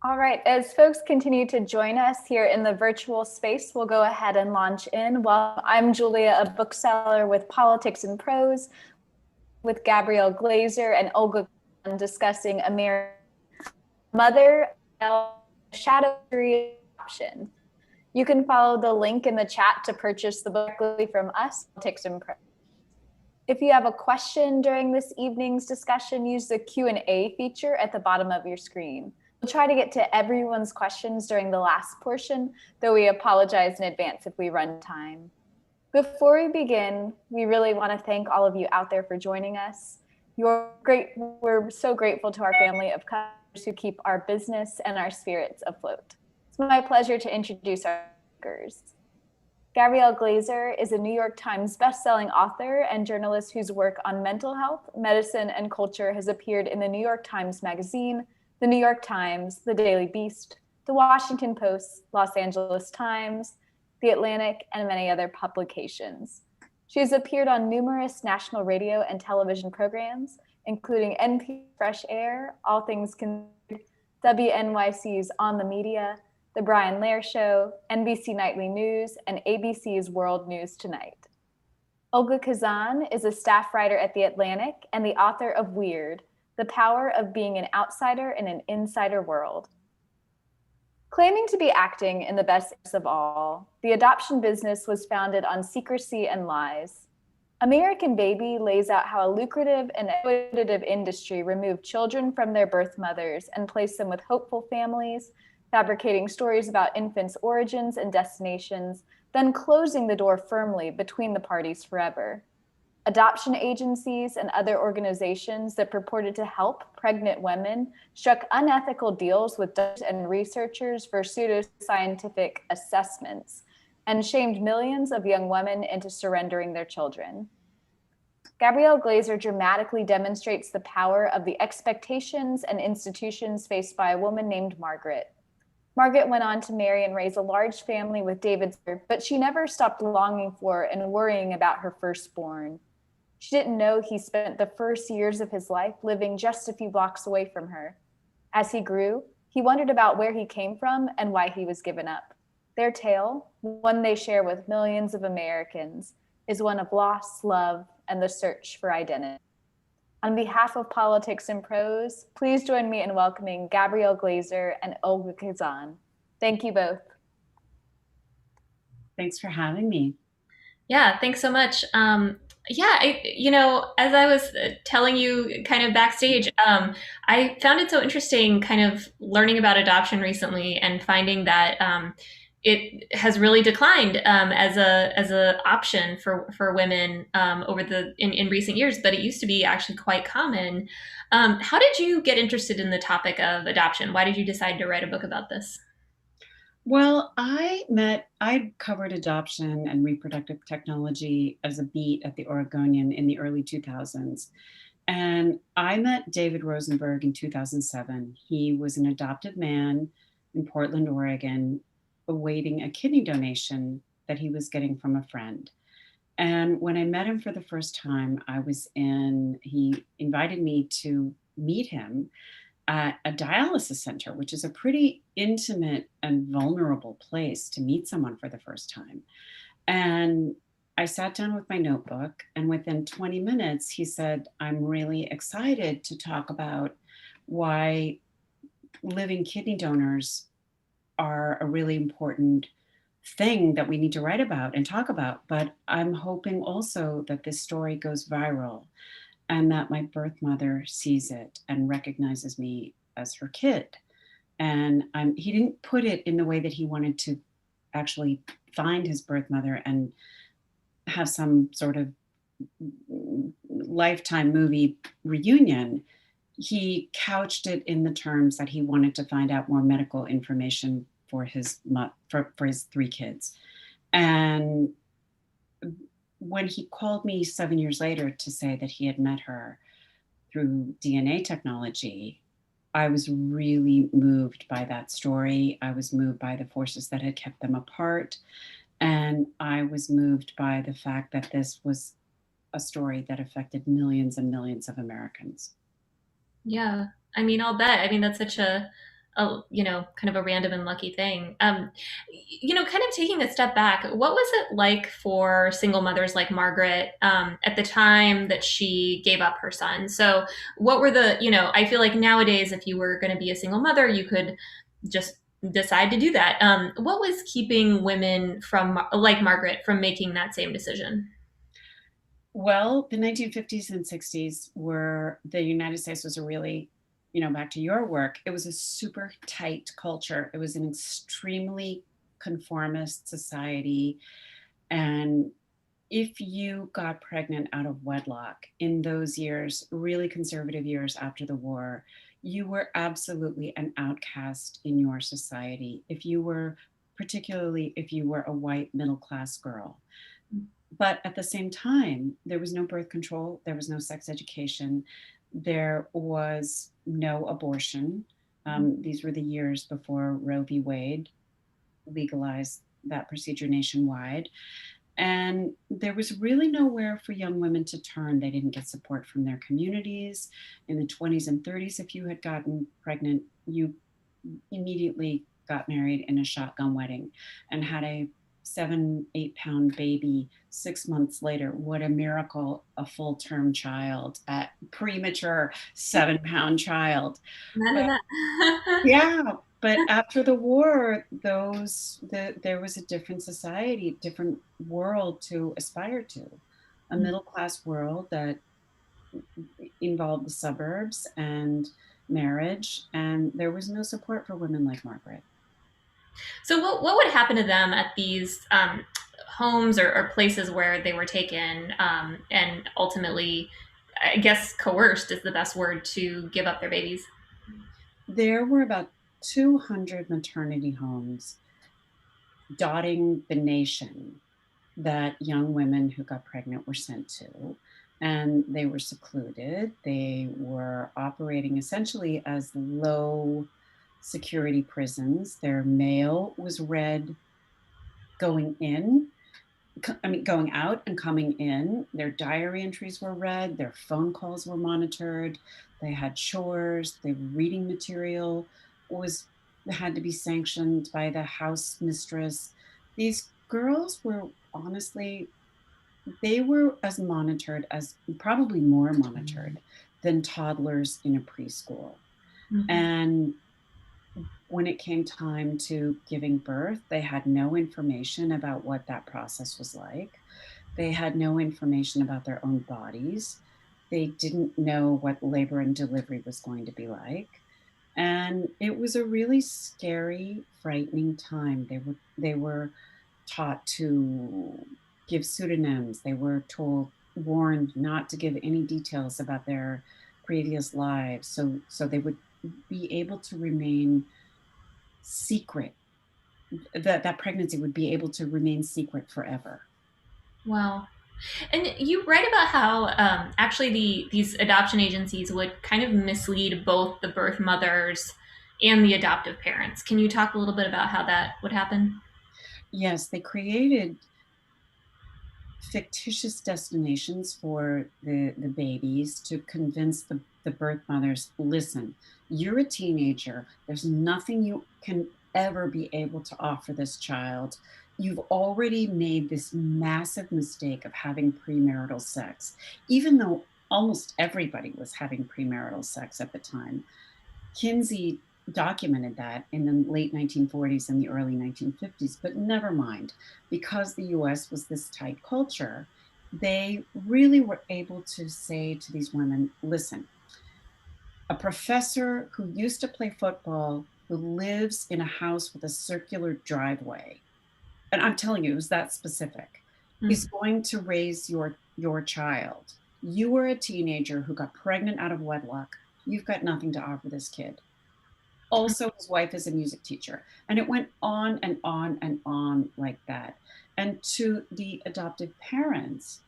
All right, as folks continue to join us here in the virtual space, we'll go ahead and launch in. Well, I'm Julia, a bookseller with Politics and Prose, with Gabrielle Glaser and Olga Cohen discussing American Mother, Shadow Adoption. You can follow the link in the chat to purchase the book directly from us, Politics and Prose. If you have a question during this evening's discussion, use the Q&A feature at the bottom of your screen. We'll try to get to everyone's questions during the last portion, though we apologize in advance if we run time. Before we begin, we really want to thank all of you out there for joining us. We're so grateful to our family of customers who keep our business and our spirits afloat. It's my pleasure to introduce our speakers. Gabrielle Glaser is a New York Times bestselling author and journalist whose work on mental health, medicine, and culture has appeared in the New York Times Magazine, the New York Times, the Daily Beast, the Washington Post, Los Angeles Times, the Atlantic, and many other publications. She has appeared on numerous national radio and television programs, including NPR Fresh Air, All Things Considered, WNYC's On the Media, The Brian Lehrer Show, NBC Nightly News, and ABC's World News Tonight. Olga Kazan is a staff writer at The Atlantic and the author of Weird, The Power of Being an Outsider in an Insider World. Claiming to be acting in the best interest of all, the adoption business was founded on secrecy and lies. American Baby lays out how a lucrative and exploitative industry removed children from their birth mothers and placed them with hopeful families, fabricating stories about infants' origins and destinations, then closing the door firmly between the parties forever. Adoption agencies and other organizations that purported to help pregnant women struck unethical deals with doctors and researchers for pseudoscientific assessments and shamed millions of young women into surrendering their children. Gabrielle Glaser dramatically demonstrates the power of the expectations and institutions faced by a woman named Margaret. Margaret went on to marry and raise a large family with David's, but she never stopped longing for and worrying about her firstborn. She didn't know he spent the first years of his life living just a few blocks away from her. As he grew, he wondered about where he came from and why he was given up. Their tale, one they share with millions of Americans, is one of loss, love, and the search for identity. On behalf of Politics and Prose, please join me in welcoming Gabrielle Glaser and Olga Kazan. Thank you both. Thanks for having me. Yeah, thanks so much. As I was telling you kind of backstage, I found it so interesting kind of learning about adoption recently and finding that it has really declined as a option for women over in recent years, but it used to be actually quite common. How did you get interested in the topic of adoption? Why did you decide to write a book about this? Well, I covered adoption and reproductive technology as a beat at the Oregonian in the early 2000s. And I met David Rosenberg in 2007. He was an adopted man in Portland, Oregon, awaiting a kidney donation that he was getting from a friend. And when I met him for the first time, he invited me to meet him at a dialysis center, which is a pretty intimate and vulnerable place to meet someone for the first time. And I sat down with my notebook, and within 20 minutes, he said, I'm really excited to talk about why living kidney donors are a really important thing that we need to write about and talk about. But I'm hoping also that this story goes viral and that my birth mother sees it and recognizes me as her kid. And he didn't put it in the way that he wanted to actually find his birth mother and have some sort of lifetime movie reunion. He couched it in the terms that he wanted to find out more medical information for his three kids. And when he called me 7 years later to say that he had met her through DNA technology, I was really moved by that story. I was moved by the forces that had kept them apart. And I was moved by the fact that this was a story that affected millions and millions of Americans. Yeah, I mean, I'll bet. I mean, that's such kind of a random and lucky thing. Kind of taking a step back, what was it like for single mothers like Margaret at the time that she gave up her son? So, what were I feel like nowadays, if you were going to be a single mother, you could just decide to do that. What was keeping women from, like Margaret, from making that same decision? Well, the 1950s and 60s were the United States was a really, back to your work, it was a super tight culture. It was an extremely conformist society. And if you got pregnant out of wedlock in those years, really conservative years after the war, you were absolutely an outcast in your society. Particularly if you were a white middle class girl. But at the same time, there was no birth control, there was no sex education, there was no abortion. These were the years before Roe v. Wade legalized that procedure nationwide. And there was really nowhere for young women to turn. They didn't get support from their communities. In the 20s and 30s, if you had gotten pregnant, you immediately got married in a shotgun wedding and had a 7-8 pound baby 6 months later. What a miracle, a full-term child, a premature 7-pound child. Imagine But that. yeah, but after the war, there was a different society, different world to aspire to, a middle class world that involved the suburbs and marriage, and there was no support for women like Margaret. So what would happen to them at these homes or places where they were taken and ultimately, I guess, coerced is the best word to give up their babies? There were about 200 maternity homes dotting the nation that young women who got pregnant were sent to. And they were secluded. They were operating essentially as low security prisons. Their mail was read going out and coming in. Their diary entries were read, their phone calls were monitored, they had chores, their reading material was had to be sanctioned by the house mistress. These girls were honestly, they were as monitored as probably more monitored than toddlers in a preschool. Mm-hmm. And when it came time to giving birth, they had no information about what that process was like. They had no information about their own bodies. They didn't know what labor and delivery was going to be like. And it was a really scary, frightening time. They were taught to give pseudonyms. They were warned not to give any details about their previous lives. So they would be able to remain secret, that pregnancy would be able to remain secret forever. Wow. And you write about how actually these adoption agencies would kind of mislead both the birth mothers and the adoptive parents. Can you talk a little bit about how that would happen? Yes, they created fictitious destinations for the babies to convince the birth mothers, listen, you're a teenager. There's nothing you can ever be able to offer this child. You've already made this massive mistake of having premarital sex, even though almost everybody was having premarital sex at the time. Kinsey documented that in the late 1940s and the early 1950s, but never mind, because the US was this tight culture, they really were able to say to these women, listen, a professor who used to play football, who lives in a house with a circular driveway, and I'm telling you, it was that specific, is going to raise your child. You were a teenager who got pregnant out of wedlock. You've got nothing to offer this kid. Also, his wife is a music teacher. And it went on and on and on like that. And to the adoptive parents,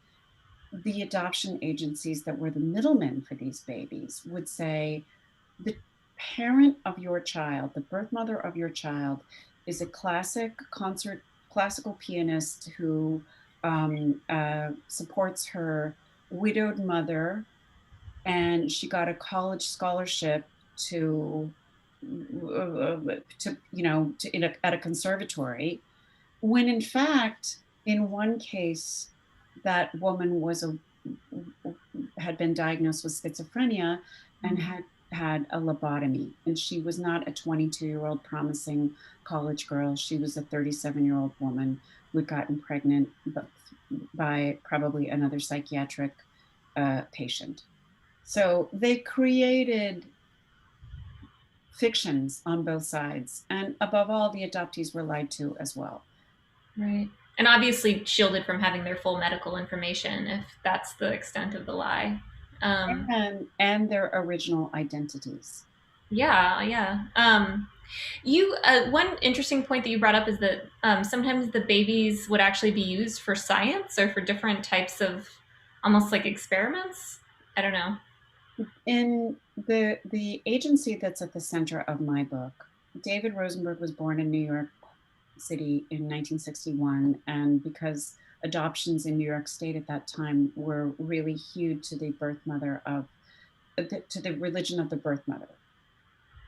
the adoption agencies that were the middlemen for these babies would say, the parent of your child, the birth mother of your child, is a classical pianist who supports her widowed mother, and she got a college scholarship to at a conservatory, when in fact, in one case, that woman had been diagnosed with schizophrenia and had a lobotomy. And she was not a 22-year-old promising college girl. She was a 37-year-old woman who had gotten pregnant by probably another psychiatric patient. So they created fictions on both sides. And above all, the adoptees were lied to as well. Right. And obviously shielded from having their full medical information, if that's the extent of the lie. And their original identities. Yeah, yeah. You one interesting point that you brought up is that sometimes the babies would actually be used for science or for different types of almost like experiments. I don't know. In the agency that's at the center of my book, David Rosenberg was born in New York City in 1961, and because adoptions in New York State at that time were really hewed to the to the religion of the birth mother.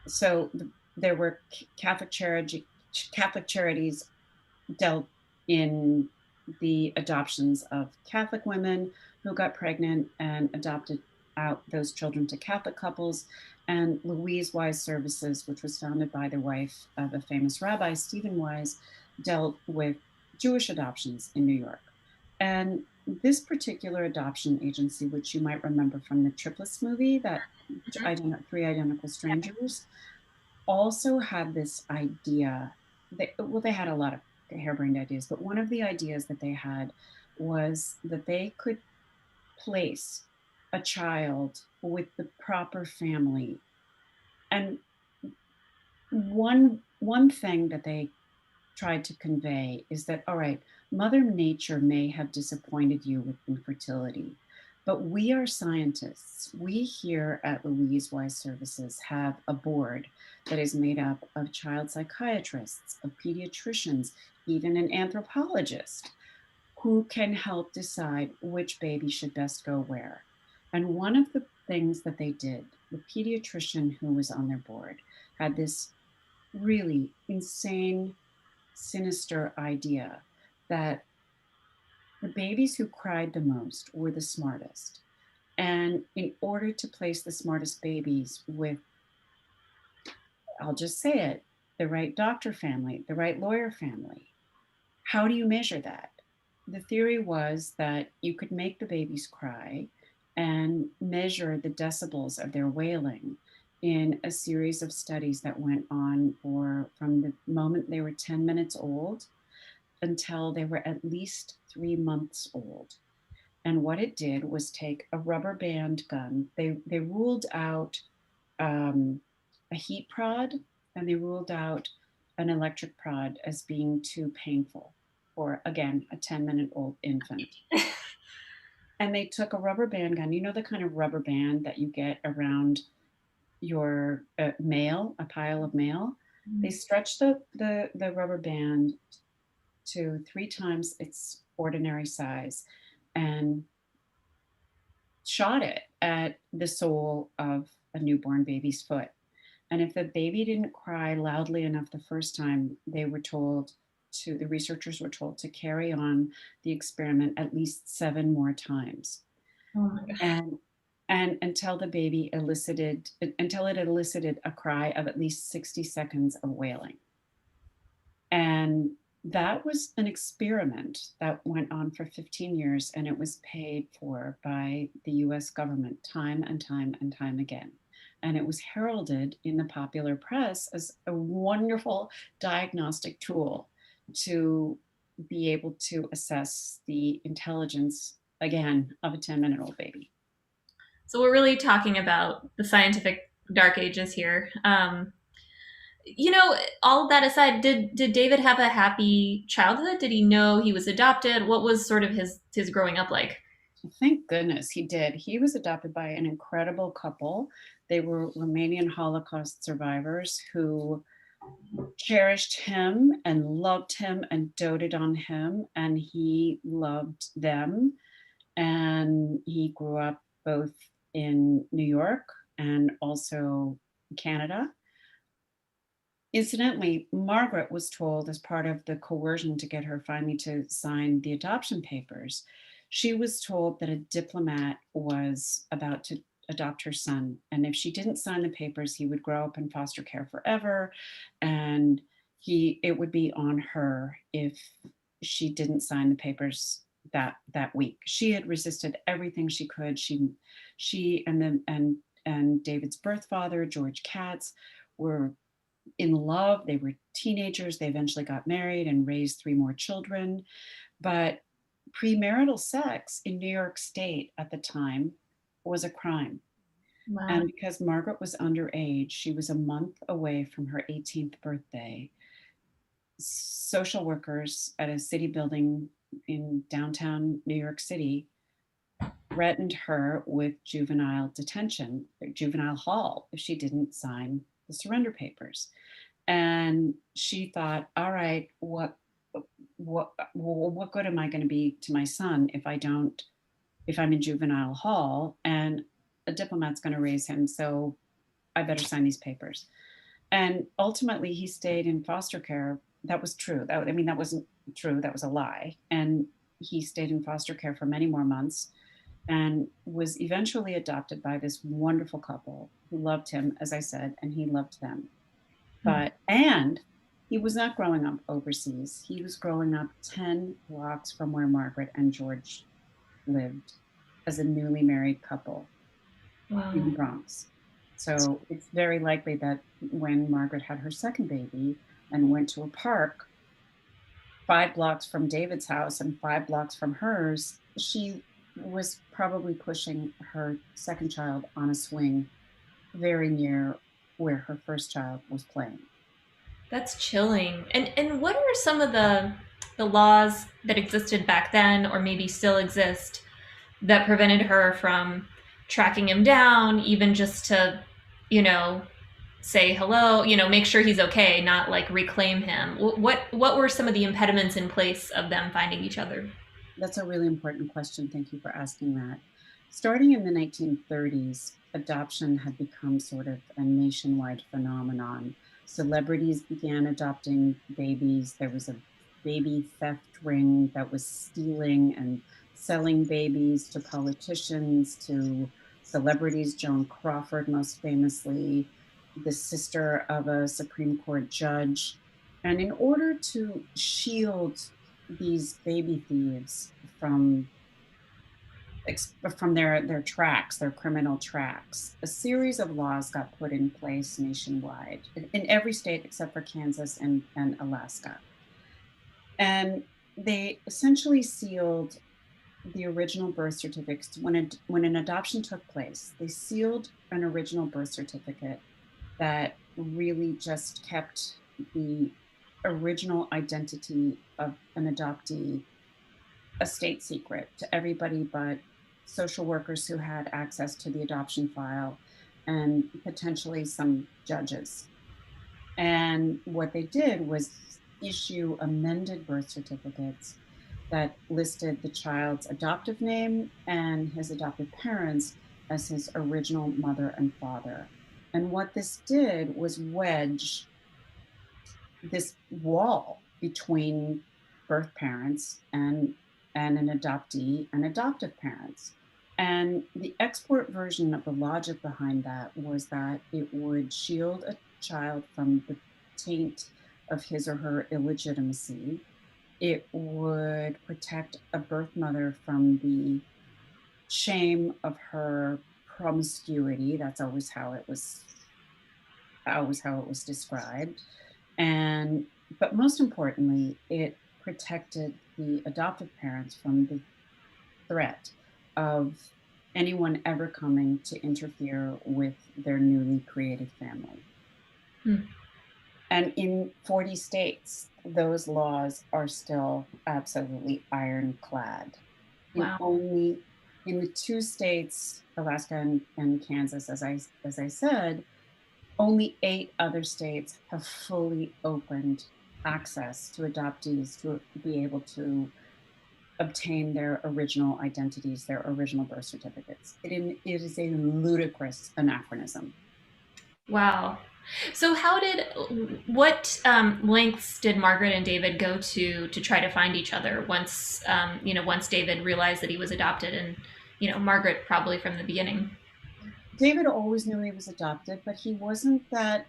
So there were Catholic charities dealt in the adoptions of Catholic women who got pregnant and adopted out those children to Catholic couples, and Louise Wise Services, which was founded by the wife of a famous rabbi, Stephen Wise, dealt with Jewish adoptions in New York. And this particular adoption agency, which you might remember from the Triplets movie, that Three Identical Strangers, also had this idea. They had a lot of harebrained ideas, but one of the ideas that they had was that they could place a child with the proper family. And one thing that they tried to convey is that, all right, Mother Nature may have disappointed you with infertility, but we are scientists. We here at Louise Wise Services have a board that is made up of child psychiatrists, of pediatricians, even an anthropologist who can help decide which baby should best go where. And one of the things that they did, the pediatrician who was on their board had this really insane, sinister idea that the babies who cried the most were the smartest. And in order to place the smartest babies with, I'll just say it, the right doctor family, the right lawyer family, how do you measure that? The theory was that you could make the babies cry and measure the decibels of their wailing in a series of studies that went on from the moment they were 10 minutes old until they were at least 3 months old. And what it did was take a rubber band gun. They ruled out a heat prod, and they ruled out an electric prod as being too painful for, again, a 10-minute-old infant. And they took a rubber band gun, the kind of rubber band that you get around your mail, a pile of mail. Mm-hmm. They stretched the rubber band to 3 times its ordinary size and shot it at the sole of a newborn baby's foot. And if the baby didn't cry loudly enough the first time, the researchers were told to carry on the experiment at least 7 more times. Oh my gosh. And until it elicited a cry of at least 60 seconds of wailing. And that was an experiment that went on for 15 years, and it was paid for by the US government time and time and time again. And it was heralded in the popular press as a wonderful diagnostic tool to be able to assess the intelligence, again, of a 10-minute-old baby. So we're really talking about the scientific dark ages here. All of that aside, did David have a happy childhood? Did he know he was adopted? What was sort of his growing up like? Thank goodness he did. He was adopted by an incredible couple. They were Romanian Holocaust survivors who cherished him and loved him and doted on him, and he loved them. And he grew up both in New York and also Canada. Incidentally, Margaret was told, as part of the coercion to get her finally to sign the adoption papers, she was told that a diplomat was about to adopt her son. And if she didn't sign the papers, he would grow up in foster care forever. And it would be on her if she didn't sign the papers that week. She had resisted everything she could. She and David's birth father, George Katz, were in love. They were teenagers. They eventually got married and raised 3 more children. But premarital sex in New York State at the time was a crime. Wow. And because Margaret was underage, she was a month away from her 18th birthday. Social workers at a city building in downtown New York City threatened her with juvenile detention, juvenile hall, if she didn't sign the surrender papers. And she thought, all right, what good am I going to be to my son if I'm in juvenile hall and a diplomat's going to raise him? So I better sign these papers. And ultimately, he stayed in foster care. That was true. That wasn't true. That was a lie. And he stayed in foster care for many more months and was eventually adopted by this wonderful couple who loved him, as I said, and he loved them. And he was not growing up overseas. He was growing up 10 blocks from where Margaret and George lived as a newly married couple. Wow. In the Bronx. So it's very likely that when Margaret had her second baby and went to a park 5 blocks from David's house and 5 blocks from hers, she was probably pushing her second child on a swing very near where her first child was playing. That's chilling. And what are some of the laws that existed back then, or maybe still exist, that prevented her from tracking him down, even just to, say hello, make sure he's okay, not like reclaim him? What were some of the impediments in place of them finding each other? That's a really important question. Thank you for asking that. Starting in the 1930s, adoption had become sort of a nationwide phenomenon. Celebrities began adopting babies. There was a baby theft ring that was stealing and selling babies to politicians, to celebrities. Joan Crawford, most famously, the sister of a Supreme Court judge. And in order to shield these baby thieves from their tracks, their criminal tracks, a series of laws got put in place nationwide in every state except for Kansas and Alaska. And they essentially sealed the original birth certificates. When an adoption took place, they sealed an original birth certificate that really just kept the original identity of an adoptee a state secret to everybody but social workers who had access to the adoption file and potentially some judges. And what they did was issue amended birth certificates that listed the child's adoptive name and his adoptive parents as his original mother and father. And what this did was wedge this wall between birth parents and an adoptee and adoptive parents. And the export version of the logic behind that was that it would shield a child from the taint of his or her illegitimacy. It would protect a birth mother from the shame of her promiscuity. That's always how it was described. But most importantly, it protected the adoptive parents from the threat of anyone ever coming to interfere with their newly created family. And in 40 states, those laws are still absolutely ironclad. Wow. Only in the 2 states, Alaska and Kansas, as I said, only 8 other states have fully opened access to adoptees to be able to obtain their original identities, their original birth certificates. It is a ludicrous anachronism. Wow. So what lengths did Margaret and David go to try to find each other once, once David realized that he was adopted, and, Margaret probably from the beginning? David always knew he was adopted, but he wasn't that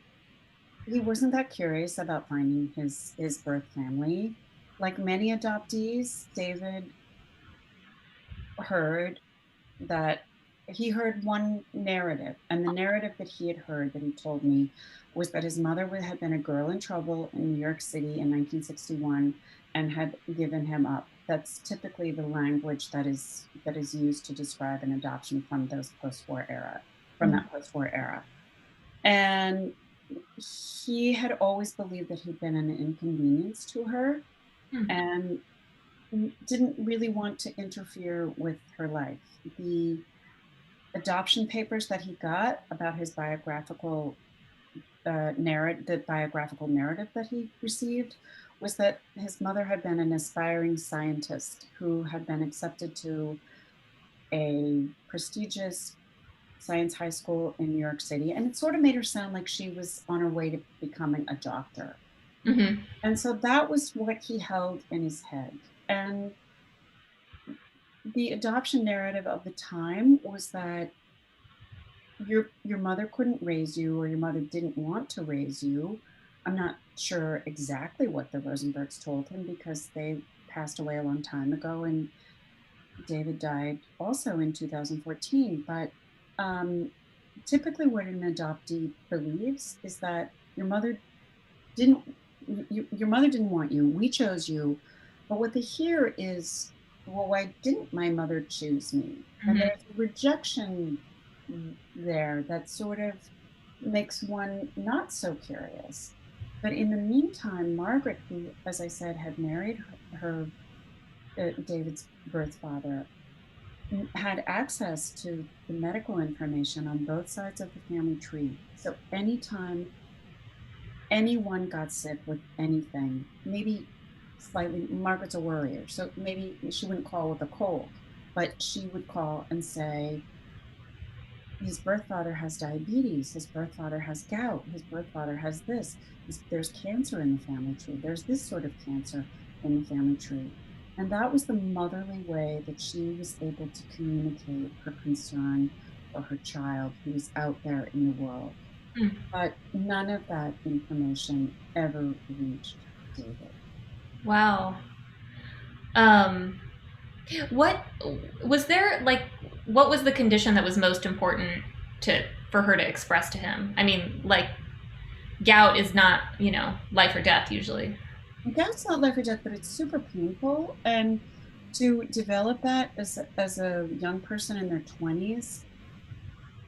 curious about finding his birth family. Like many adoptees, David heard that he heard one narrative, and the narrative that he had heard that he told me was that his mother had been a girl in trouble in New York City in 1961 and had given him up. That's typically the language that is used to describe an adoption from those post-war era, from that post-war era. And he had always believed that he'd been an inconvenience to her and didn't really want to interfere with her life. The adoption papers that he got about his biographical narrative, the biographical narrative that he received, was that his mother had been an aspiring scientist who had been accepted to a prestigious science high school in New York City. And it sort of made her sound like she was on her way to becoming a doctor. Mm-hmm. And so that was what he held in his head. And the adoption narrative of the time was that your mother couldn't raise you, or your mother didn't want to raise you. I'm not sure exactly what the Rosenbergs told him because they passed away a long time ago, and David died also in 2014. But typically what an adoptee believes is that didn't your mother didn't want you, we chose you. But what they hear is, well, why didn't my mother choose me? And there's a rejection there that sort of makes one not so curious. But in the meantime, Margaret, who, as I said, had married her David's birth father, had access to the medical information on both sides of the family tree. So anytime anyone got sick with anything, maybe slightly, Margaret's a worrier, so maybe she wouldn't call with a cold, but she would call and say, his birth father has diabetes, his birth father has gout, his birth father has this, there's cancer in the family tree, there's this sort of cancer in the family tree. And that was the motherly way that she was able to communicate her concern for her child who was out there in the world. But none of that information ever reached David. Wow. Um, what was there like? What was the condition that was most important for her to express to him? I mean, like, gout is not, life or death usually. Gout's not life or death, but it's super painful. And to develop that as a young person in their 20s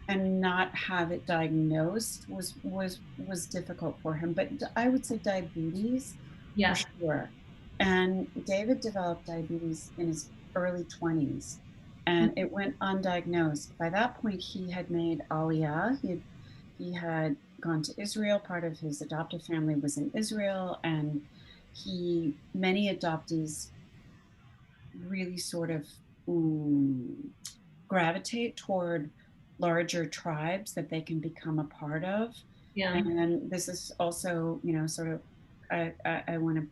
and not have it diagnosed was difficult for him. But I would say diabetes, Yeah. for sure. And David developed diabetes in his early 20s, and it went undiagnosed. By that point, he had made Aliyah. He had gone to Israel. Part of his adoptive family was in Israel, and many adoptees really sort of gravitate toward larger tribes that they can become a part of. Yeah. And this is also, sort of, I want to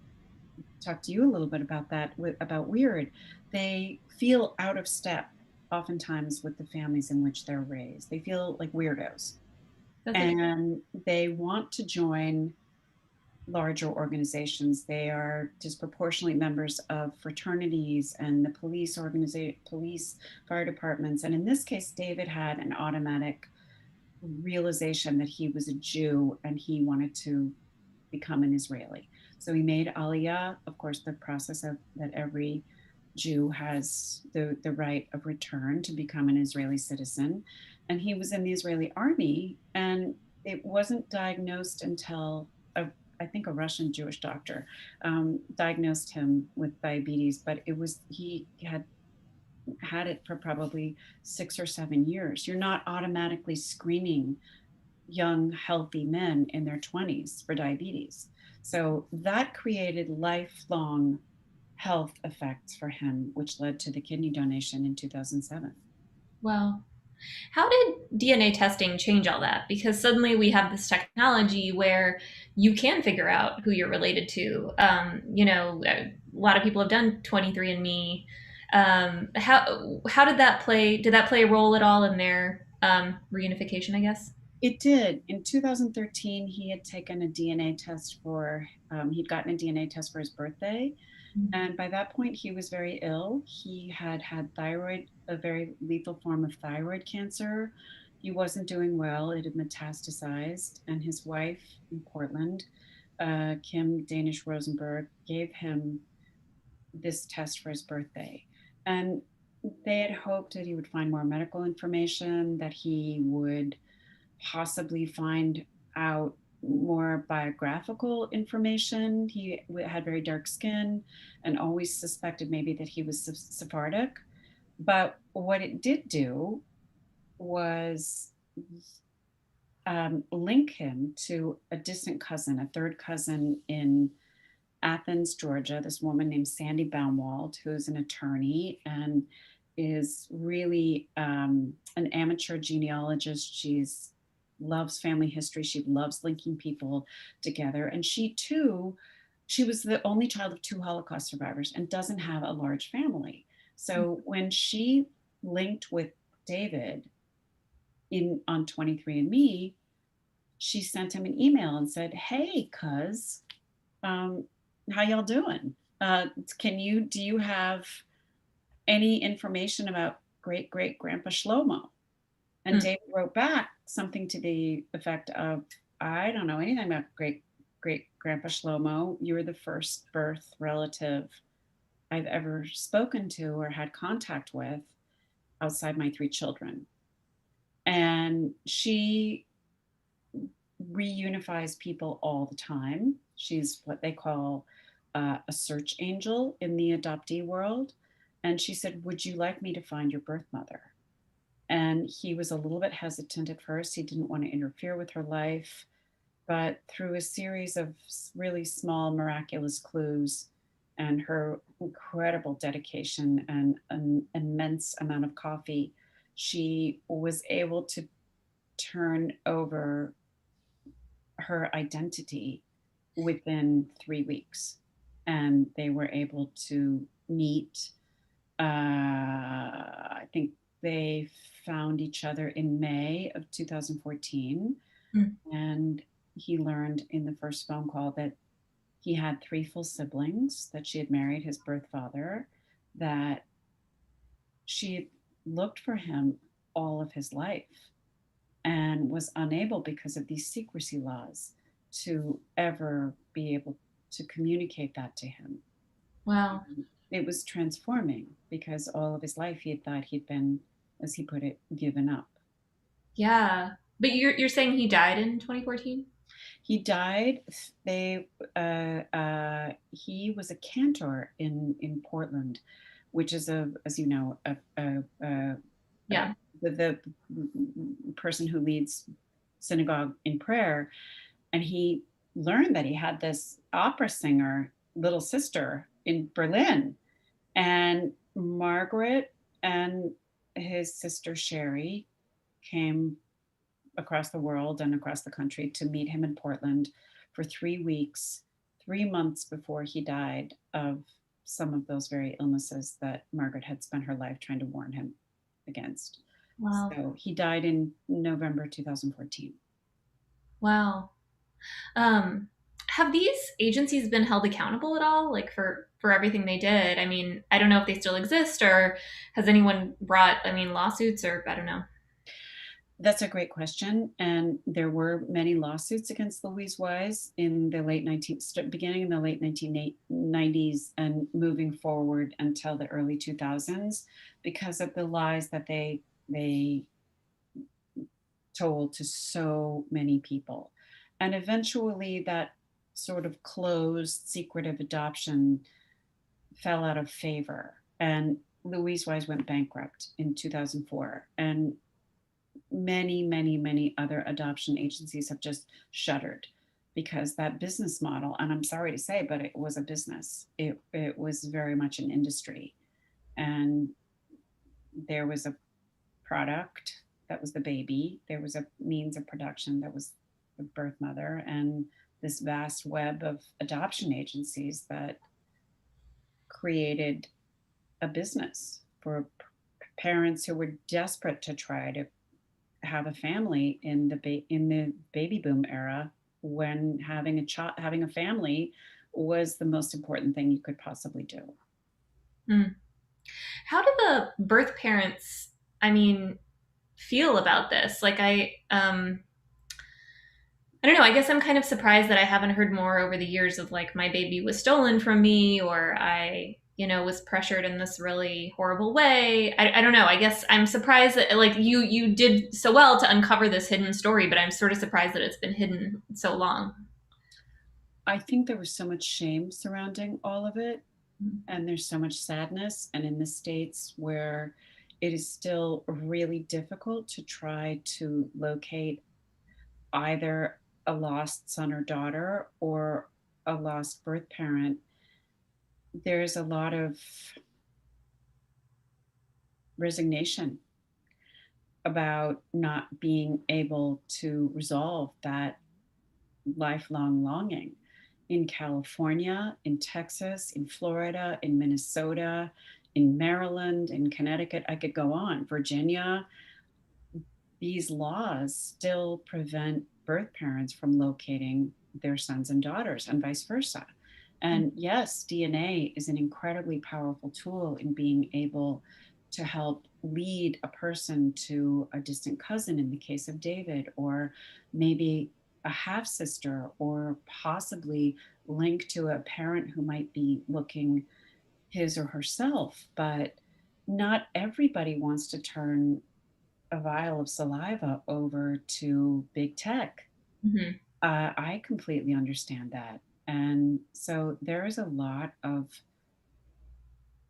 talk to you a little bit about that, about weird. They feel out of step oftentimes with the families in which they're raised. They feel like weirdos. And they want to join larger organizations. They are disproportionately members of fraternities and the police, fire departments. And in this case, David had an automatic realization that he was a Jew and he wanted to become an Israeli. So he made Aliyah, of course, the process that every Jew has the right of return to become an Israeli citizen. And he was in the Israeli army, and it wasn't diagnosed until I think a Russian Jewish doctor diagnosed him with diabetes, but he had it for probably 6 or 7 years. You're not automatically screening young, healthy men in their 20s for diabetes. So that created lifelong health effects for him, which led to the kidney donation in 2007. Wow. How did DNA testing change all that? Because suddenly we have this technology where you can figure out who you're related to. A lot of people have done 23andMe. How did that play? Did that play a role at all in their reunification, I guess? It did. In 2013, he had taken a DNA test he'd gotten a DNA test for his birthday. And by that point, he was very ill. He had a very lethal form of thyroid cancer. He wasn't doing well. It had metastasized. And his wife in Portland, Kim Danish Rosenberg, gave him this test for his birthday. And they had hoped that he would find more medical information, that he would possibly find out more biographical information. He had very dark skin and always suspected maybe that he was Sephardic. But what it did do was link him to a distant cousin, a third cousin in Athens, Georgia, this woman named Sandy Baumwald, who's an attorney and is really an amateur genealogist. She's loves family history. She loves linking people together. And she was the only child of two Holocaust survivors and doesn't have a large family. So when she linked with David on 23andMe, she sent him an email and said, "Hey, cuz, how y'all doing? Do you have any information about great great grandpa Shlomo?" And David wrote back something to the effect of, "I don't know anything about great great grandpa Shlomo. You're the first birth relative I've ever spoken to or had contact with outside my three children." And she reunifies people all the time. She's what they call a search angel in the adoptee world. And she said, "Would you like me to find your birth mother?" And he was a little bit hesitant at first. He didn't want to interfere with her life. But through a series of really small, miraculous clues and her incredible dedication and an immense amount of coffee, she was able to turn over her identity within 3 weeks. And they were able to meet. I think they found each other in May of 2014. And he learned in the first phone call that he had 3 full siblings, that she had married his birth father, that she had looked for him all of his life and was unable, because of these secrecy laws, to ever be able to communicate that to him. Wow. It was transforming, because all of his life he had thought he'd been, as he put it, given up. Yeah. But you're saying he died in 2014? He died. He was a cantor in Portland, which is as you know, Yeah. the person who leads synagogue in prayer, and he learned that he had this opera singer little sister in Berlin, and Margaret and his sister Sherry came across the world and across the country to meet him in Portland for 3 weeks, 3 months before he died of some of those very illnesses that Margaret had spent her life trying to warn him against. Wow. So he died in November 2014. Wow. Have these agencies been held accountable at all, like for everything they did? I mean, I don't know if they still exist, or has anyone brought, lawsuits, or I don't know. That's a great question. And there were many lawsuits against Louise Wise in the beginning in the late 1990s and moving forward until the early 2000s, because of the lies that they told to so many people. And eventually that sort of closed, secretive adoption fell out of favor. And Louise Wise went bankrupt in 2004. And many, many, many other adoption agencies have just shuttered, because that business model, and I'm sorry to say, but it was a business. It was very much an industry. And there was a product the baby. There was a means of production that was the birth mother, and this vast web of adoption agencies that created a business for parents who were desperate to try to have a family in the baby boom era, when having a family was the most important thing you could possibly do. Mm. How do the birth parents, I mean, feel about this? Like I don't know. I guess I'm kind of surprised that I haven't heard more over the years of like my baby was stolen from me, or I, was pressured in this really horrible way. I don't know. I guess I'm surprised that like you did so well to uncover this hidden story, but I'm sort of surprised that it's been hidden so long. I think there was so much shame surrounding all of it, and there's so much sadness. And in the States, where it is still really difficult to try to locate either a lost son or daughter or a lost birth parent, there's a lot of resignation about not being able to resolve that lifelong longing. In California, in Texas, in Florida, in Minnesota, in Maryland, in Connecticut, I could go on, Virginia, these laws still prevent birth parents from locating their sons and daughters, and vice versa. And yes, DNA is an incredibly powerful tool in being able to help lead a person to a distant cousin in the case of David, or maybe a half sister, or possibly link to a parent who might be looking his or herself. But not everybody wants to turn a vial of saliva over to big tech. Mm-hmm. I completely understand that. And so there is a lot of,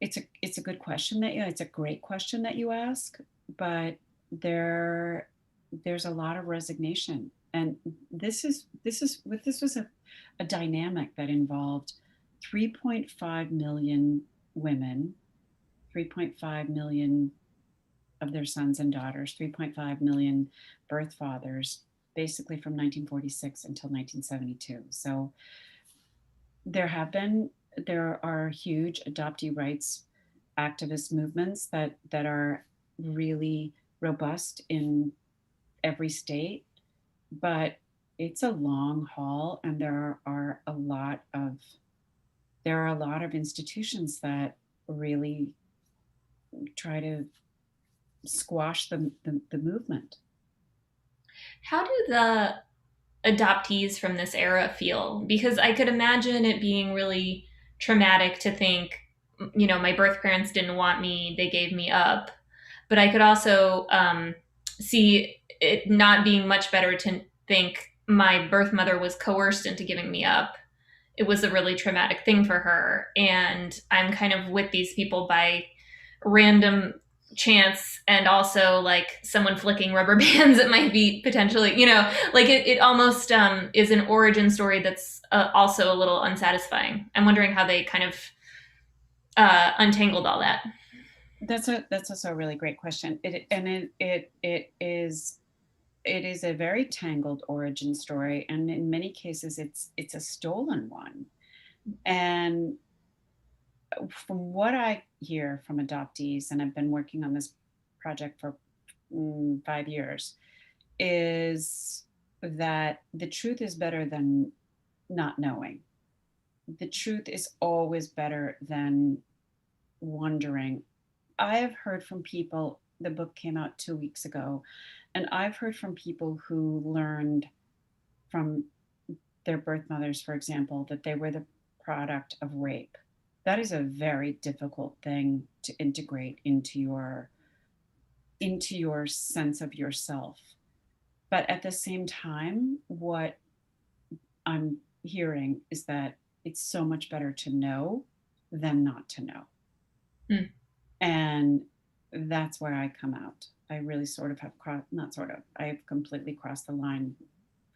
it's a good question that it's a great question that you ask, but there's a lot of resignation. And this was a dynamic that involved 3.5 million women, 3.5 million of their sons and daughters, 3.5 million birth fathers, basically from 1946 until 1972. So there are huge adoptee rights activist movements that are really robust in every state, but it's a long haul, and there are a lot of institutions that really try to squash the movement. How do the adoptees from this era feel? Because I could imagine it being really traumatic to think, my birth parents didn't want me, they gave me up. But I could also see it not being much better to think my birth mother was coerced into giving me up. It was a really traumatic thing for her. And I'm kind of with these people by random chance, and also like someone flicking rubber bands. It might be potentially, like it almost is an origin story that's also a little unsatisfying. I'm wondering how they kind of untangled all that. That's also a really great question. It is a very tangled origin story, and in many cases it's a stolen one. And from what I hear from adoptees, and I've been working on this project for 5 years, is that the truth is better than not knowing. The truth is always better than wondering. I have heard from people, the book came out 2 weeks ago, and I've heard from people who learned from their birth mothers, for example, that they were the product of rape. That is a very difficult thing to integrate into your sense of yourself. But at the same time, what I'm hearing is that it's so much better to know than not to know. Mm. And that's where I come out. I really sort of have I have completely crossed the line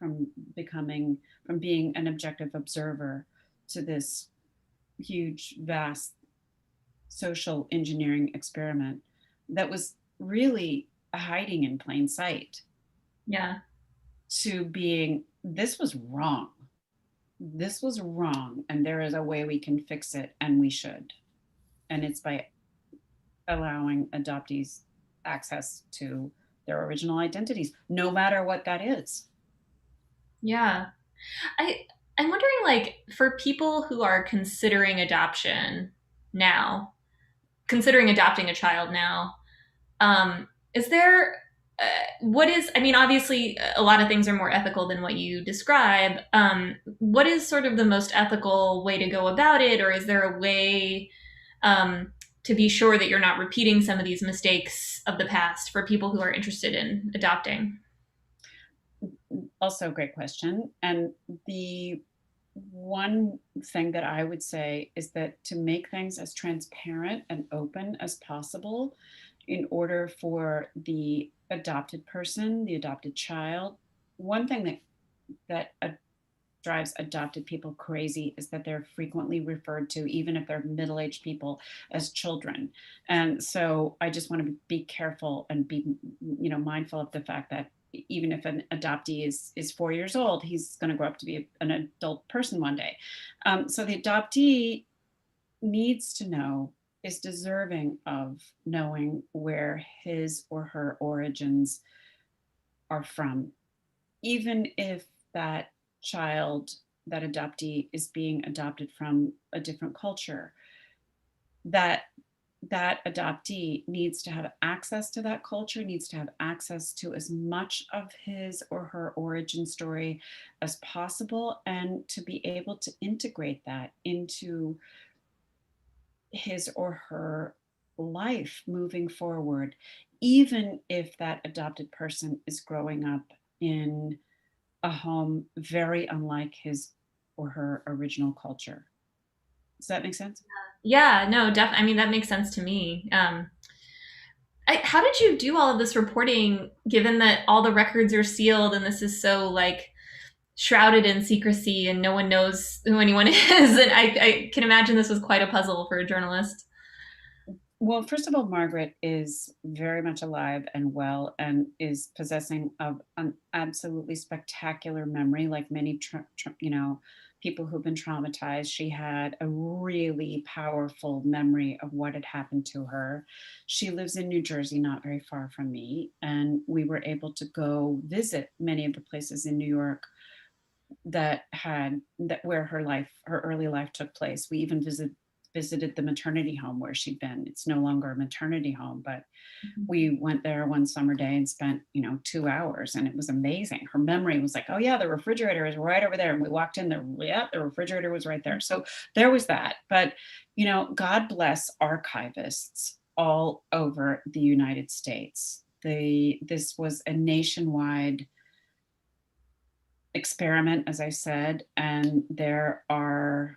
from being an objective observer to this huge, vast social engineering experiment that was really hiding in plain sight Yeah. to being, this was wrong. This was wrong, and there is a way we can fix it, and we should. And it's by allowing adoptees access to their original identities, no matter what that is. Yeah. I'm wondering, like, for people who are considering adoption now, considering adopting a child now, is there what is, I mean, obviously a lot of things are more ethical than what you describe. What is sort of the most ethical way to go about it, or is there a way to be sure that you're not repeating some of these mistakes of the past for people who are interested in adopting? Also, a great question. And the one thing that I would say is that to make things as transparent and open as possible in order for the adopted person, the adopted child, one thing that drives adopted people crazy is that they're frequently referred to, even if they're middle-aged people, as children. And so I just want to be careful and be, mindful of the fact that even if an adoptee is 4 years old, he's going to grow up to be an adult person one day. So the adoptee needs to know, is deserving of knowing where his or her origins are from, even if that child, that adoptee, is being adopted from a different culture. That adoptee needs to have access to that culture, needs to have access to as much of his or her origin story as possible, and to be able to integrate that into his or her life moving forward, even if that adopted person is growing up in a home very unlike his or her original culture. Does that make sense? Yeah, no, definitely. I mean, that makes sense to me. How did you do all of this reporting, given that all the records are sealed and this is so like shrouded in secrecy and no one knows who anyone is? And I can imagine this was quite a puzzle for a journalist. Well, first of all, Margaret is very much alive and well and is possessing of an absolutely spectacular memory, like many, people who've been traumatized. She had a really powerful memory of what had happened to her. She lives in New Jersey, not very far from me, and we were able to go visit many of the places in New York that where her early life took place. We even visited the maternity home where she'd been. It's no longer a maternity home, but we went there one summer day and spent 2 hours, and it was amazing. Her memory was like, oh yeah, the refrigerator is right over there, and we walked in there, yeah, the refrigerator was right there. So there was that. But God bless archivists all over the United States. This was a nationwide experiment, as I said, and there are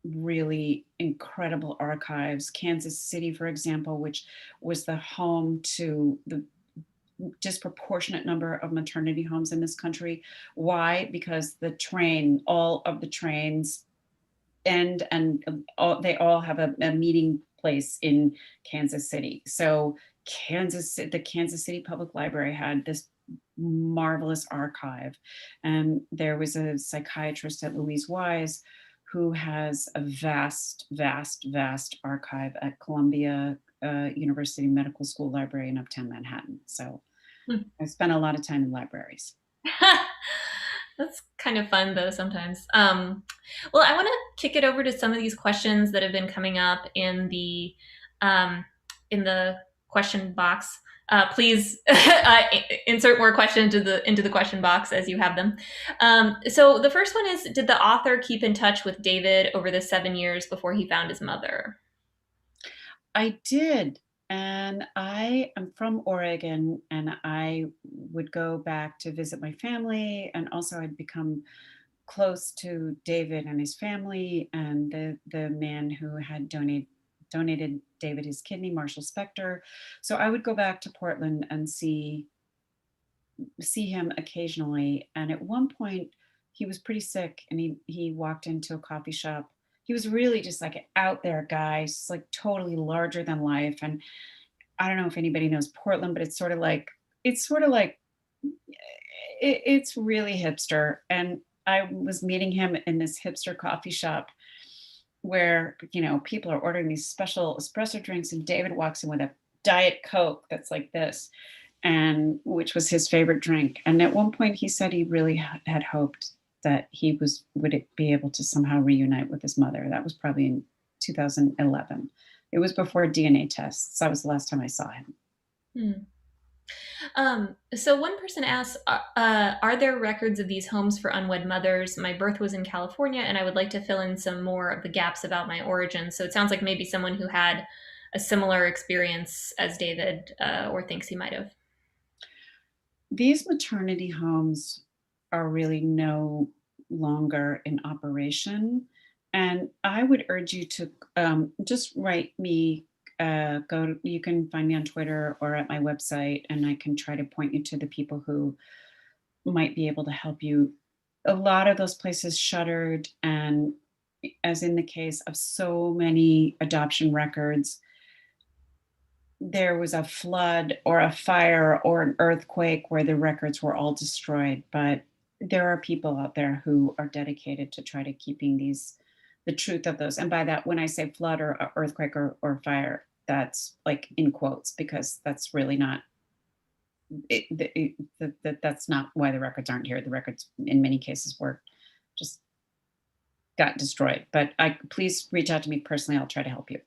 really incredible archives. Kansas City, for example, which was the home to the disproportionate number of maternity homes in this country. Why? Because all of the trains they all have a meeting place in Kansas City. So the Kansas City Public Library had this marvelous archive. And there was a psychiatrist at Louise Wise who has a vast, vast, vast archive at Columbia University Medical School Library in Uptown Manhattan. So I spent a lot of time in libraries. That's kind of fun though sometimes. Well, I want to kick it over to some of these questions that have been coming up in the question box. Please insert more questions into the question box as you have them. So the first one is, did the author keep in touch with David over the 7 years before he found his mother? I did. And I am from Oregon, and I would go back to visit my family. And also I'd become close to David and his family, and the man who had donated David his kidney, Marshall Spector. So I would go back to Portland and see him occasionally. And at one point he was pretty sick, and he walked into a coffee shop. He was really just like an out there guy, just like totally larger than life. And I don't know if anybody knows Portland, but it's sort of like, it's really hipster. And I was meeting him in this hipster coffee shop where, people are ordering these special espresso drinks, and David walks in with a Diet Coke that's like this, and which was his favorite drink. And at one point he said he really had hoped that would be able to somehow reunite with his mother. That was probably in 2011. It was before DNA tests. That was the last time I saw him. Hmm. So one person asks, are there records of these homes for unwed mothers? My birth was in California, and I would like to fill in some more of the gaps about my origins. So it sounds like maybe someone who had a similar experience as David, or thinks he might have. These maternity homes are really no longer in operation. And I would urge you to just write me. You can find me on Twitter or at my website, and I can try to point you to the people who might be able to help you. A lot of those places shuttered, and as in the case of so many adoption records, there was a flood or a fire or an earthquake where the records were all destroyed. But there are people out there who are dedicated to try to keeping the truth of those. And by that, when I say flood or earthquake or fire, that's like in quotes, because that's really not that's not why the records aren't here. The records in many cases were just got destroyed. But please reach out to me personally. I'll try to help you.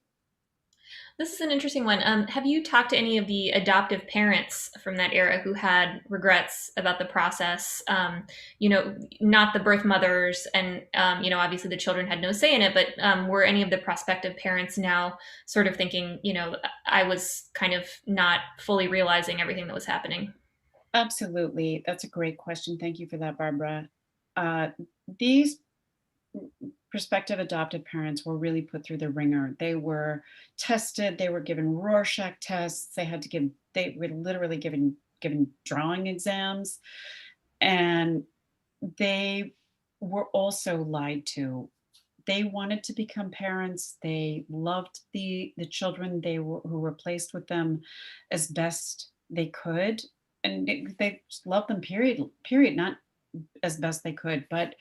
This is an interesting one. Have you talked to any of the adoptive parents from that era who had regrets about the process? Not the birth mothers, and obviously the children had no say in it, but were any of the prospective parents now sort of thinking, I was kind of not fully realizing everything that was happening? Absolutely. That's a great question. Thank you for that, Barbara. These prospective adoptive parents were really put through the ringer. They were tested, they were given Rorschach tests, they were literally given drawing exams, and they were also lied to. They wanted to become parents. They loved the children who were placed with them as best they could, and they just loved them. Period. Not as best they could, but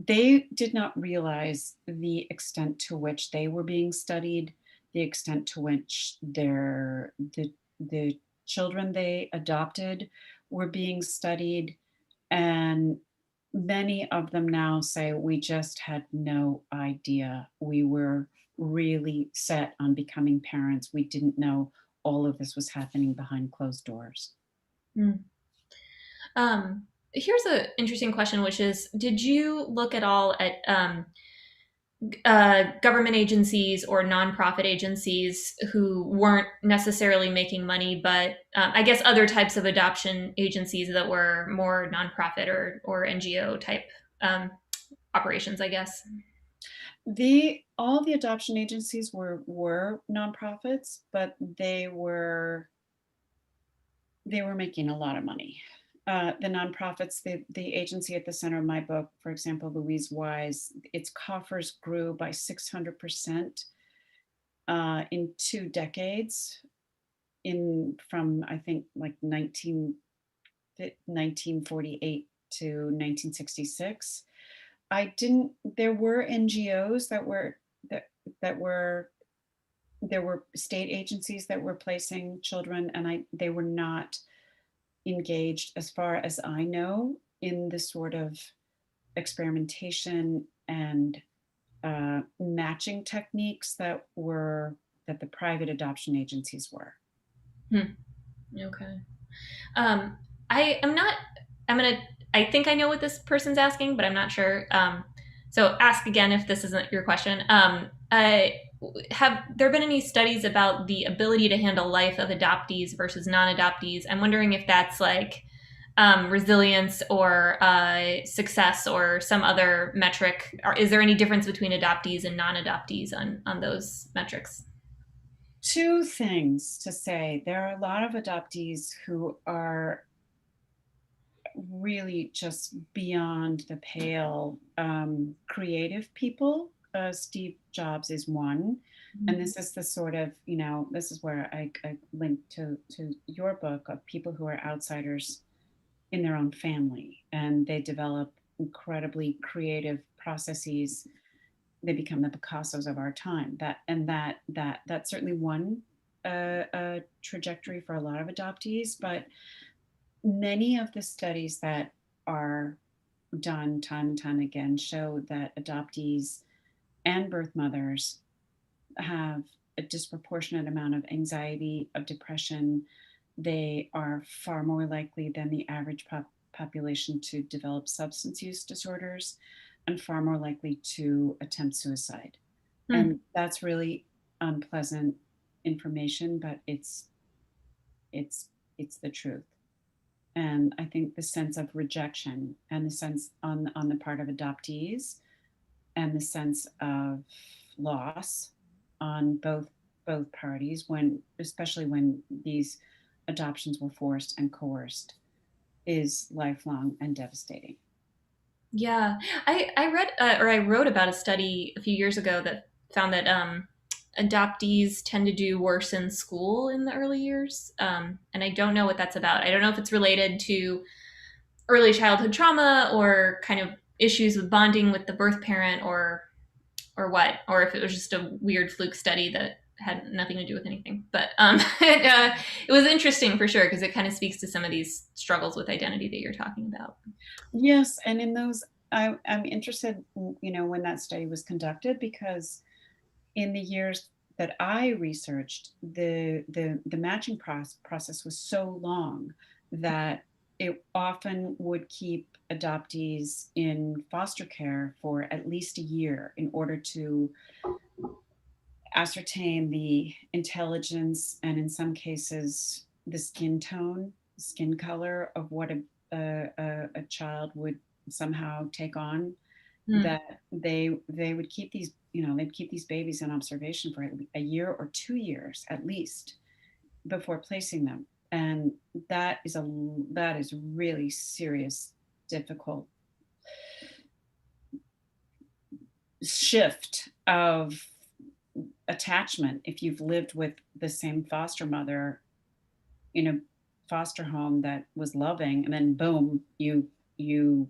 they did not realize the extent to which they were being studied, the extent to which the children they adopted were being studied. And many of them now say, we just had no idea. We were really set on becoming parents. We didn't know all of this was happening behind closed doors. Hmm. Here's an interesting question, which is, did you look at all at government agencies or nonprofit agencies who weren't necessarily making money, but I guess other types of adoption agencies that were more nonprofit or NGO type operations, I guess? All the adoption agencies were nonprofits, but they were making a lot of money. The nonprofits, the agency at the center of my book, for example, Louise Wise, its coffers grew by 600% in 2 decades, from I think like 1948 to 1966. There were NGOs there were state agencies that were placing children, and they were not engaged, as far as I know, in this sort of experimentation and matching techniques that the private adoption agencies were. Okay. I think I know what this person's asking, but I'm not sure. So ask again if this isn't your question. Have there been any studies about the ability to handle life of adoptees versus non-adoptees? I'm wondering if that's like resilience or success or some other metric. Or is there any difference between adoptees and non-adoptees on those metrics? 2 things to say. There are a lot of adoptees who are really just beyond the pale creative people. Steve Jobs is one. And this is the sort of, this is where I link to your book of people who are outsiders in their own family, and they develop incredibly creative processes. They become the Picassos of our time. That's certainly one trajectory for a lot of adoptees, but many of the studies that are done time and time again show that adoptees and birth mothers have a disproportionate amount of anxiety, of depression. They are far more likely than the average population to develop substance use disorders, and far more likely to attempt suicide. And that's really unpleasant information, but it's the truth. And I think the sense of rejection, and the sense on the part of adoptees, and the sense of loss on both parties, especially when these adoptions were forced and coerced, is lifelong and devastating. Yeah, I read or I wrote about a study a few years ago that found that adoptees tend to do worse in school in the early years, and I don't know what that's about. I don't know if it's related to early childhood trauma or kind of issues with bonding with the birth parent, or what, or if it was just a weird fluke study that had nothing to do with anything. But it was interesting for sure, because it kind of speaks to some of these struggles with identity that you're talking about. Yes, and in those, I'm interested, when that study was conducted, because in the years that I researched, the matching process was so long that it often would keep adoptees in foster care for at least a year in order to ascertain the intelligence, and in some cases the skin tone, skin color of what a child would somehow take on. That they would keep these, they'd keep these babies in observation for a year or 2 years at least before placing them. And that is really serious, difficult shift of attachment if you've lived with the same foster mother in a foster home that was loving, and then boom, you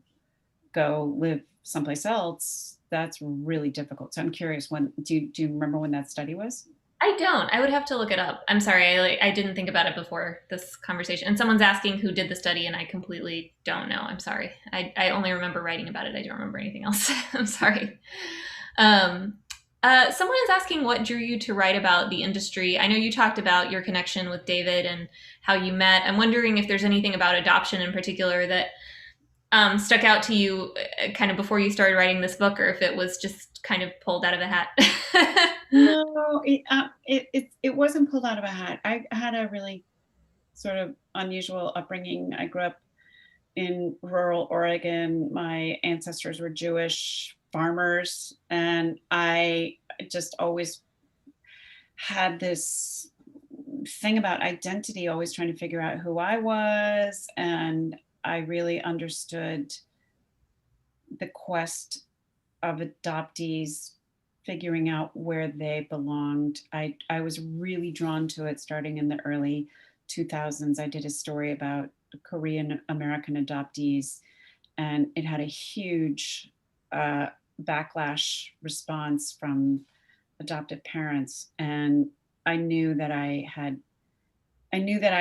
go live someplace else. That's really difficult. So I'm curious, when do you remember when that study was? I don't. I would have to look it up. I'm sorry. I didn't think about it before this conversation. And someone's asking who did the study, and I completely don't know. I'm sorry. I only remember writing about it. I don't remember anything else. I'm sorry. Someone is asking what drew you to write about the industry. I know you talked about your connection with David and how you met. I'm wondering if there's anything about adoption in particular that stuck out to you kind of before you started writing this book, or if it was just kind of pulled out of a hat. No, it wasn't pulled out of a hat. I had a really sort of unusual upbringing. I grew up in rural Oregon. My ancestors were Jewish farmers, and I just always had this thing about identity, always trying to figure out who I was. And I really understood the quest of adoptees figuring out where they belonged. I was really drawn to it starting in the early 2000s. I did a story about Korean American adoptees, and it had a huge backlash response from adoptive parents. And I knew that I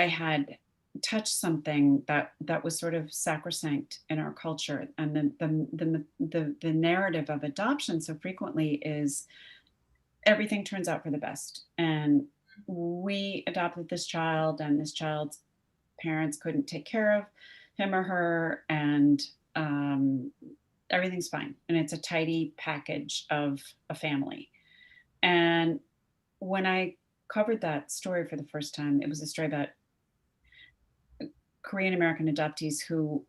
had touched something that was sort of sacrosanct in our culture. And the narrative of adoption so frequently is everything turns out for the best. And we adopted this child, and this child's parents couldn't take care of him or her, and everything's fine. And it's a tidy package of a family. And when I covered that story for the first time, it was a story about Korean American adoptees who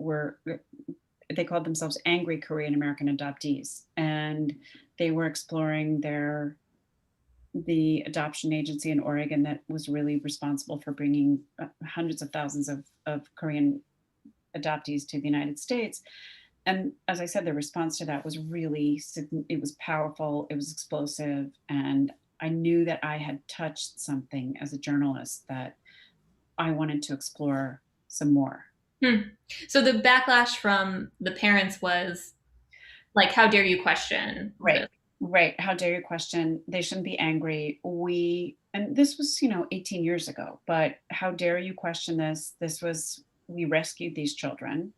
they called themselves angry Korean American adoptees. And they were exploring the adoption agency in Oregon that was really responsible for bringing hundreds of thousands of Korean adoptees to the United States. and as I said, the response to that was really, it was powerful, it was explosive, and I knew that I had touched something as a journalist that I wanted to explore some more. So the backlash from the parents was like, how dare you question Right. this? Right. How dare you question? They shouldn't be angry. And this was, 18 years ago, but how dare you question this? We rescued these children.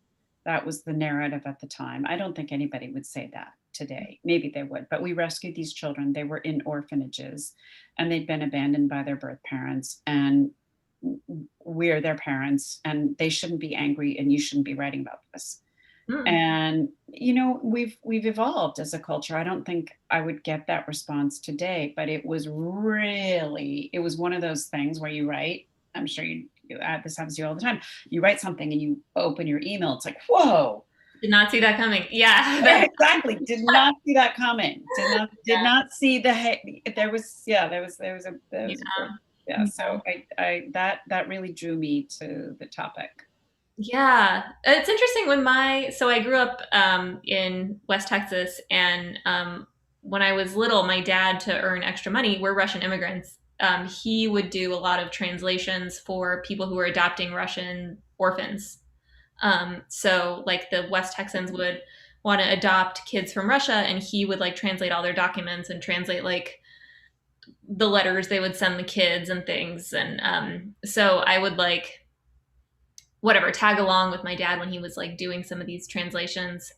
That was the narrative at the time. I don't think anybody would say that today. Maybe they would, but we rescued these children. They were in orphanages and they'd been abandoned by their birth parents. And we're their parents and they shouldn't be angry and you shouldn't be writing about this. And we've evolved as a culture. I don't think I would get that response today, but it was one of those things where you write, I'm sure this happens to you all the time, you write something and you open your email, it's like, whoa, did not see that coming. Yeah, exactly. Did not see that coming. Did not see there was so I that really drew me to the topic. Yeah, it's interesting. So I grew up in West Texas, and when I was little, my dad, to earn extra money, we're Russian immigrants. He would do a lot of translations for people who were adopting Russian orphans. So like the West Texans would want to adopt kids from Russia, and he would like translate all their documents and translate like the letters they would send the kids and things. And so I would like whatever tag along with my dad when he was like doing some of these translations.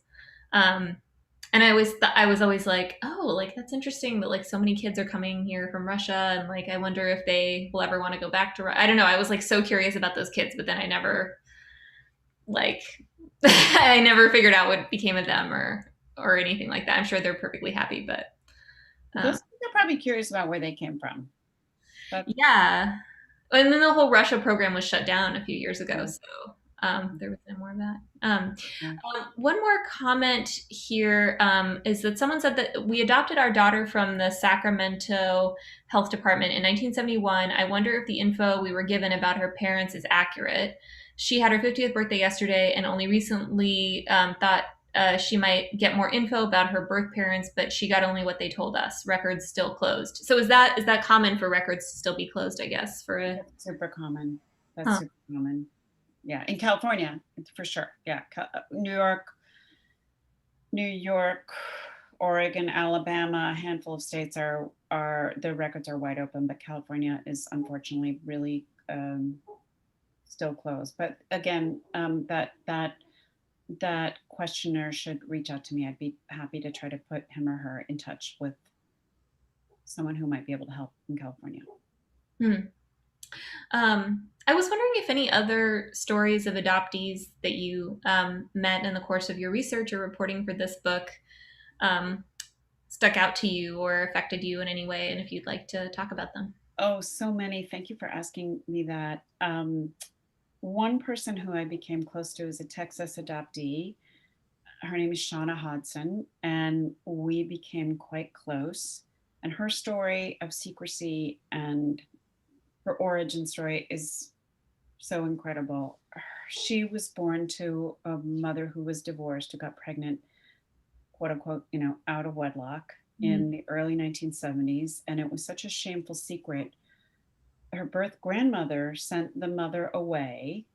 And I was always like, oh, like that's interesting that like so many kids are coming here from Russia, and like I wonder if they will ever want to go back to I don't know. I was like so curious about those kids, but then I never like I never figured out what became of them or anything like that. I'm sure they're perfectly happy, but those kids are probably curious about where they came from. Yeah. And then the whole Russia program was shut down a few years ago, so there was no more of that. One more comment here is that someone said that we adopted our daughter from the Sacramento Health Department in 1971. I wonder if the info we were given about her parents is accurate. She had her 50th birthday yesterday and only recently thought she might get more info about her birth parents, but she got only what they told us. Records still closed. So is that common for records to still be closed, I guess, That's super common. That's super common. Yeah. In California, for sure. Yeah. New York, Oregon, Alabama, a handful of states are the records are wide open, but California is unfortunately really still closed. But again, that questioner should reach out to me. I'd be happy to try to put him or her in touch with someone who might be able to help in California. I was wondering if any other stories of adoptees that you met in the course of your research or reporting for this book stuck out to you or affected you in any way, and if you'd like to talk about them. Oh, so many. Thank you for asking me that. One person who I became close to is a Texas adoptee. Her name is Shauna Hodson, and we became quite close. And her story of secrecy and her origin story is so incredible. She was born to a mother who was divorced, who got pregnant, quote unquote, out of wedlock in the early 1970s. And it was such a shameful secret. Her birth grandmother sent the mother away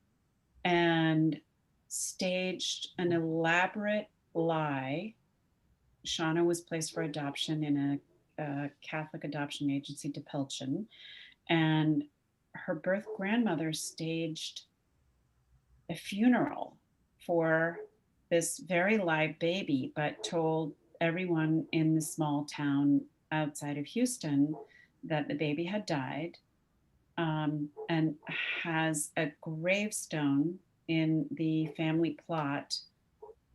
and staged an elaborate lie. Shauna was placed for adoption in a Catholic adoption agency, DePelchin, and her birth grandmother staged a funeral for this very live baby, but told everyone in the small town outside of Houston that the baby had died, and has a gravestone in the family plot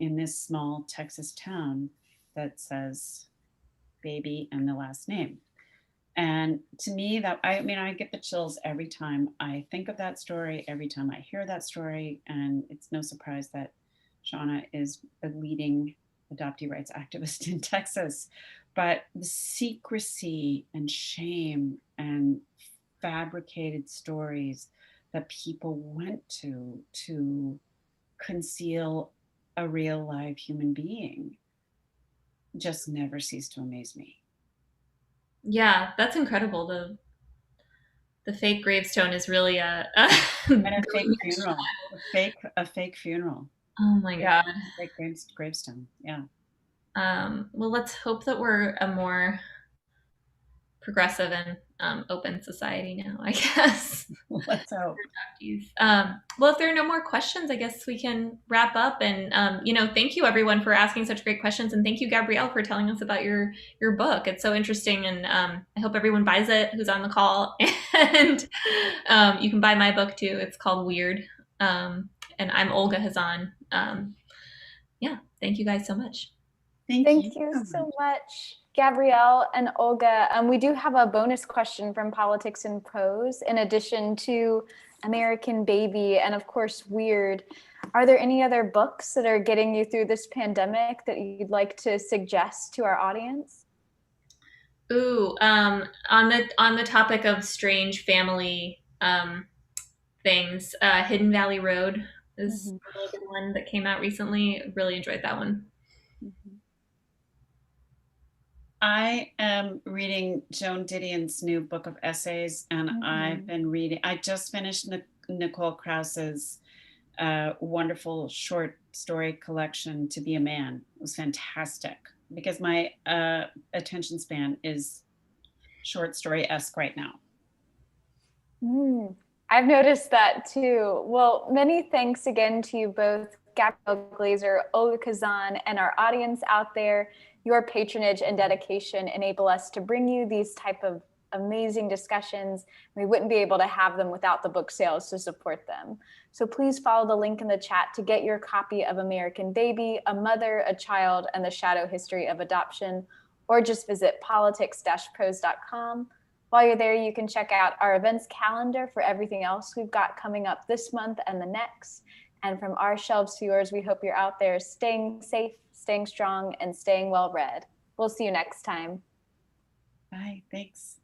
in this small Texas town that says baby and the last name. And to me, I get the chills every time I think of that story, every time I hear that story. And it's no surprise that Shauna is a leading adoptee rights activist in Texas. But the secrecy and shame and fabricated stories that people went to conceal a real live human being just never cease to amaze me. Yeah, that's incredible. The fake gravestone is really a And a fake funeral, a fake funeral. Oh my God. Fake gravestone. Yeah. Well, let's hope that we're a more progressive and open society now, I guess. Let's hope. Well, if there are no more questions, I guess we can wrap up. And thank you everyone for asking such great questions, and thank you, Gabrielle, for telling us about your book. It's so interesting, and I hope everyone buys it who's on the call. And you can buy my book too. It's called Weird, and I'm Olga Hazan. Yeah, thank you guys so much. Thank you so much, Gabrielle and Olga. We do have a bonus question from Politics and Prose, in addition to American Baby and, of course, Weird. Are there any other books that are getting you through this pandemic that you'd like to suggest to our audience? Ooh, on the topic of strange family things, Hidden Valley Road is a really good one that came out recently. Really enjoyed that one. I am reading Joan Didion's new book of essays, and I just finished Nicole Krauss's wonderful short story collection, To Be a Man. It was fantastic because my attention span is short story-esque right now. I've noticed that too. Well, many thanks again to you both, Gabrielle Glaser, Olga Kazan, and our audience out there. Your patronage and dedication enable us to bring you these type of amazing discussions. We wouldn't be able to have them without the book sales to support them. So please follow the link in the chat to get your copy of American Baby, A Mother, a Child, and the Shadow History of Adoption, or just visit politics-prose.com. While you're there, you can check out our events calendar for everything else we've got coming up this month and the next. And from our shelves to yours, we hope you're out there staying safe, staying strong, and staying well read. We'll see you next time. Bye. Thanks.